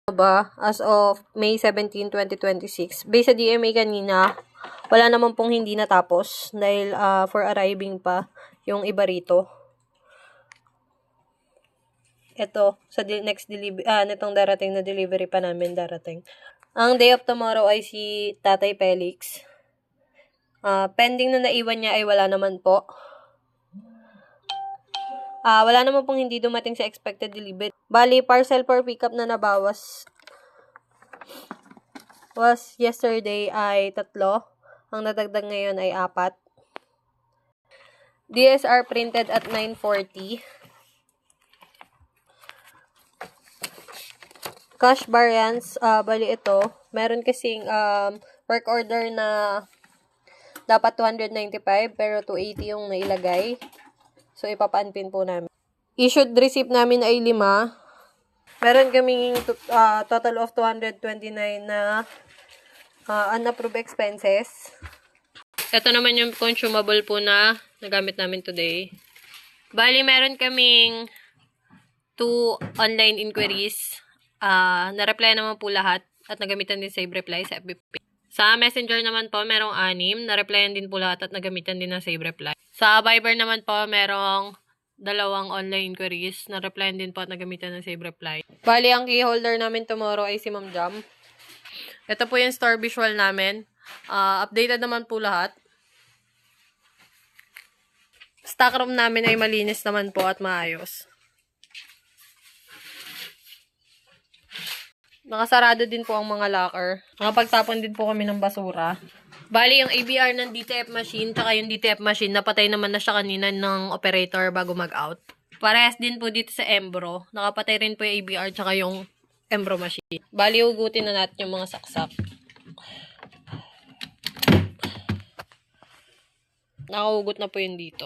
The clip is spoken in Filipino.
As of May 17, 2026. Based sa DMA kanina, wala naman pong hindi natapos dahil for arriving pa yung iba rito. Ito, sa next delivery, nitong darating na delivery pa namin darating. Ang day of tomorrow ay si Tatay Felix. Pending na naiwan niya ay wala naman po. Wala naman pong hindi dumating sa expected delivery. Bali, parcel for pickup na nabawas was yesterday ay 3. Ang nadagdag ngayon ay 4. DSR printed at 9:40. Cash variance, bali ito. Meron kasing work order na dapat 295 pero 280 yung nailagay. So, ipapa-unpin po namin. Issued receipt namin ay 5. Meron kaming total of 229 na unapproved expenses. Ito naman yung consumable po na nagamit namin today. Bali, meron kaming 2 online inquiries. Na-reply naman po lahat at nagamitan din Save Reply sa FB. Sa Messenger naman po, merong 6. Na-replyan din po lahat at nagamitan din ng Save Reply. Sa Viber naman po, merong 2 online inquiries. Na-replyan din po at nagamitan ng Save Reply. Bali, ang key holder namin tomorrow ay si Ma'am Jam. Ito po yung store visual namin. Updated naman po lahat. Stock room namin ay malinis naman po at maayos. Nakasarado din po ang mga locker. Nakapagtapon din po kami ng basura. Bali, yung ABR ng DTF machine, tsaka yung DTF machine, napatay naman na siya kanina ng operator bago mag-out. Parehas din po dito sa Embro. Nakapatay rin po yung ABR tsaka yung Embro machine. Bali, hugutin na natin yung mga saksak. Nakahugot na po yun dito.